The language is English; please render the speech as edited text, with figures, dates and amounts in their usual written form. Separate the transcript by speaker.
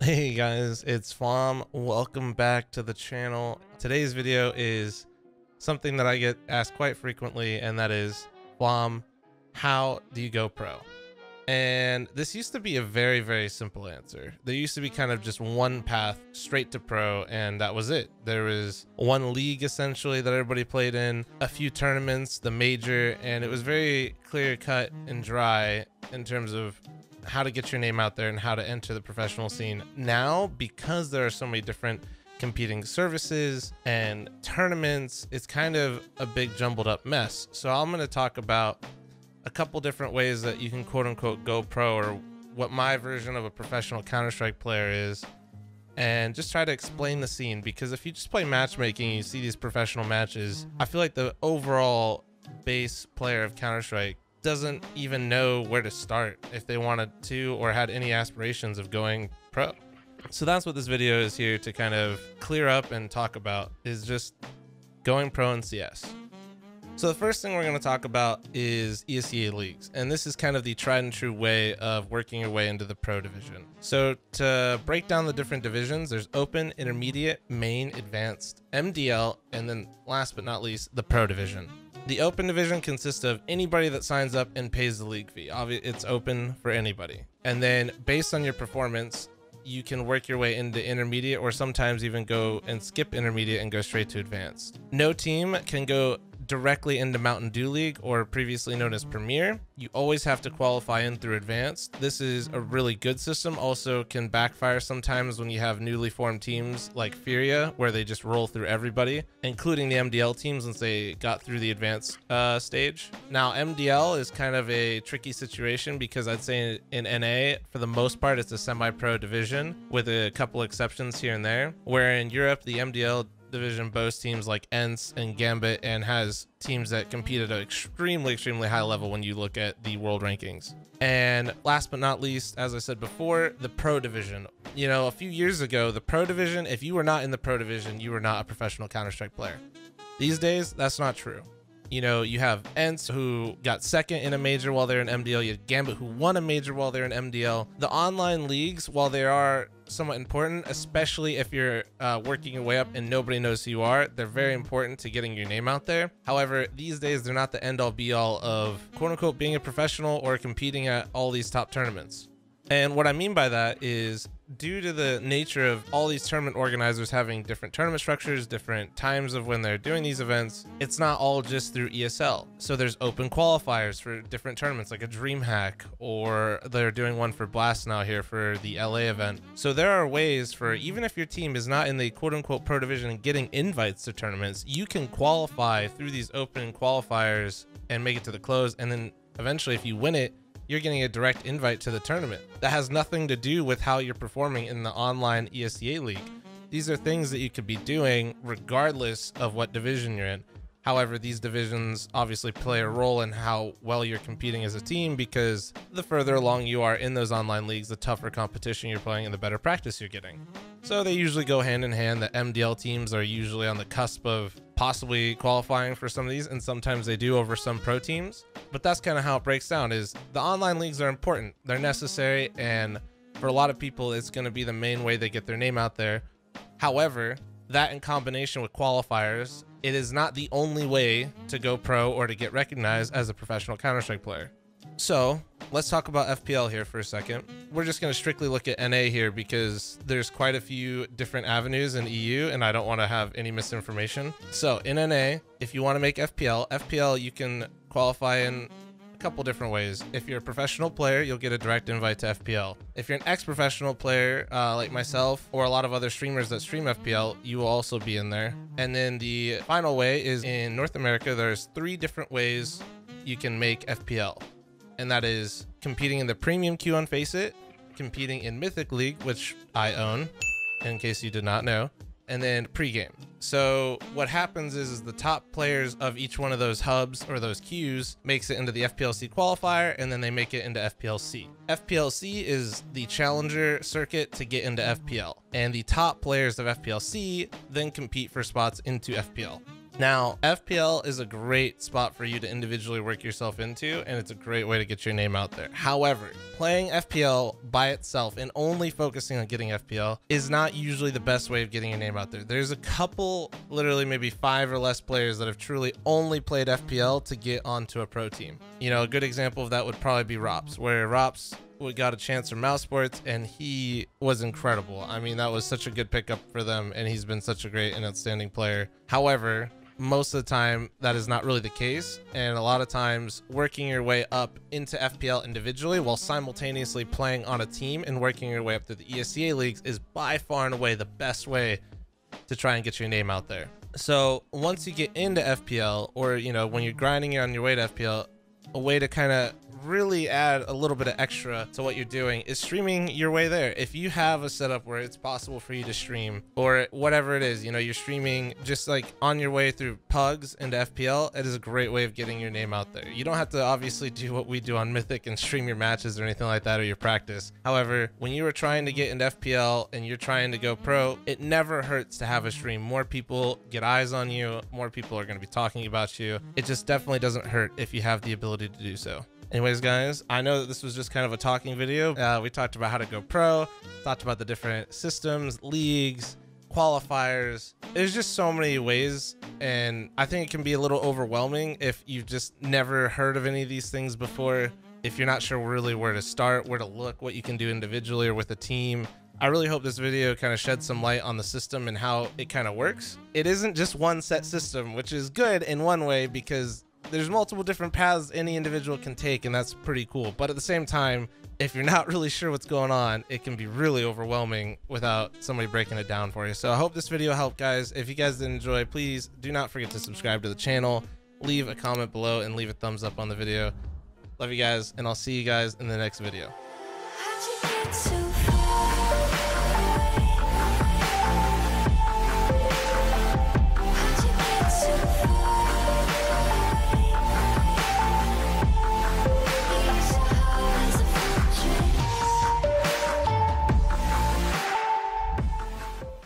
Speaker 1: Hey guys, it's Flom. Welcome back to the channel. Today's video is something that I get asked quite frequently, and that is, Flom, how do you go pro? And this used to be a very, very simple answer. There used to be kind of just one path straight to pro, and that was it. There was one league essentially that everybody played in, a few tournaments, the major, and it was very clear cut and dry in terms of how to get your name out there and how to enter the professional scene. Now, because there are so many different competing services and tournaments, it's kind of a big jumbled up mess. So I'm going to talk about a couple different ways that you can quote unquote go pro, or what my version of a professional Counter-Strike player is, and just try to explain the scene. Because if you just play matchmaking and you see these professional matches, I feel like the overall base player of Counter-Strike doesn't even know where to start if they wanted to or had any aspirations of going pro. So that's what this video is here to kind of clear up and talk about, is just going pro in CS. So the first thing we're going to talk about is ESEA leagues, and this is kind of the tried and true way of working your way into the pro division. So to break down the different divisions, there's open, intermediate, main, advanced, MDL, and then last but not least, the pro division. The open division consists of anybody that signs up and pays the league fee. Obviously, it's open for anybody. And then based on your performance, you can work your way into intermediate, or sometimes even go and skip intermediate and go straight to advanced. No team can go directly into Mountain Dew League, or previously known as Premier. You always have to qualify in through advanced. This is a really good system. Also can backfire sometimes when you have newly formed teams like Furia, where they just roll through everybody, including the MDL teams once they got through the advanced stage. Now MDL is kind of a tricky situation, because I'd say in NA, for the most part, it's a semi-pro division with a couple exceptions here and there, where in Europe, the MDL division boasts teams like ENCE and Gambit, and has teams that compete at an extremely high level when you look at the world rankings. And last but not least, as I said before, the pro division. You know, a few years ago, the pro division, if you were not in the pro division, you were not a professional Counter-Strike player. These days, that's not true. You know, you have ENCE, who got second in a major while they're in MDL. You have Gambit, who won a major while they're in MDL. The online leagues, while they are somewhat important, especially if you're working your way up and nobody knows who you are, they're very important to getting your name out there. However, these days, they're not the end-all be-all of quote-unquote being a professional or competing at all these top tournaments. And what I mean by that is, due to the nature of all these tournament organizers having different tournament structures, different times of when they're doing these events, it's not all just through ESL. So there's open qualifiers for different tournaments, like a DreamHack, or they're doing one for Blast now here for the LA event. So there are ways for, even if your team is not in the quote-unquote pro division and getting invites to tournaments, you can qualify through these open qualifiers and make it to the close. And then eventually, if you win it, you're getting a direct invite to the tournament. That has nothing to do with how you're performing in the online ESEA league. These are things that you could be doing regardless of what division you're in. However, these divisions obviously play a role in how well you're competing as a team, because the further along you are in those online leagues, the tougher competition you're playing and the better practice you're getting. So they usually go hand in hand. The MDL teams are usually on the cusp of possibly qualifying for some of these, and sometimes they do over some pro teams. But that's kind of how it breaks down, is the online leagues are important. They're necessary, and for a lot of people, it's going to be the main way they get their name out there. However, that in combination with qualifiers, it is not the only way to go pro or to get recognized as a professional Counter-Strike player. So let's talk about FPL here for a second. We're just going to strictly look at NA here, because there's quite a few different avenues in EU, and I don't want to have any misinformation. So in NA, if you want to make FPL, you can qualify in a couple different ways. If you're a professional player, you'll get a direct invite to FPL. If you're an ex-professional player like myself, or a lot of other streamers that stream FPL, you will also be in there. And then the final way is, in North America, there's 3 different ways you can make FPL. And that is competing in the premium queue on FACEIT, competing in Mythic League, which I own, in case you did not know, and then pregame. So what happens is the top players of each one of those hubs or those queues makes it into the FPLC qualifier, and then they make it into FPLC. FPLC is the challenger circuit to get into FPL, and the top players of FPLC then compete for spots into FPL. Now, FPL is a great spot for you to individually work yourself into, and it's a great way to get your name out there. However, playing FPL by itself and only focusing on getting FPL is not usually the best way of getting your name out there. There's a couple, literally maybe 5 or less players that have truly only played FPL to get onto a pro team. You know, a good example of that would probably be Rops, where Rops got a chance from Mouse Sports and he was incredible. I mean, that was such a good pickup for them, and he's been such a great and outstanding player. However, most of the time that is not really the case, and a lot of times working your way up into FPL individually while simultaneously playing on a team and working your way up through the ESCA leagues is by far and away the best way to try and get your name out there. So once you get into FPL, or you know, when you're grinding on your way to FPL, a way to kind of really add a little bit of extra to what you're doing is streaming your way there. If you have a setup where it's possible for you to stream, or whatever it is, you know, you're streaming just like on your way through pugs into FPL, it is a great way of getting your name out there. You don't have to obviously do what we do on Mythic and stream your matches or anything like that, or your practice. However, when you are trying to get into FPL and you're trying to go pro, it never hurts to have a stream. More people get eyes on you, more people are going to be talking about you. It just definitely doesn't hurt if you have the ability to do so. Anyways, guys, I know that this was just kind of a talking video. We talked about how to go pro, talked about the different systems, leagues, qualifiers. There's just so many ways, and I think it can be a little overwhelming if you've just never heard of any of these things before. If you're not sure really where to start, where to look, what you can do individually or with a team. I really hope this video kind of sheds some light on the system and how it kind of works. It isn't just one set system, which is good in one way because there's multiple different paths any individual can take, and that's pretty cool. But at the same time, if you're not really sure what's going on, it can be really overwhelming without somebody breaking it down for you. So I hope this video helped, guys. If you guys did enjoy, please do not forget to subscribe to the channel, leave a comment below, and leave a thumbs up on the video. Love you guys, and I'll see you guys in the next video.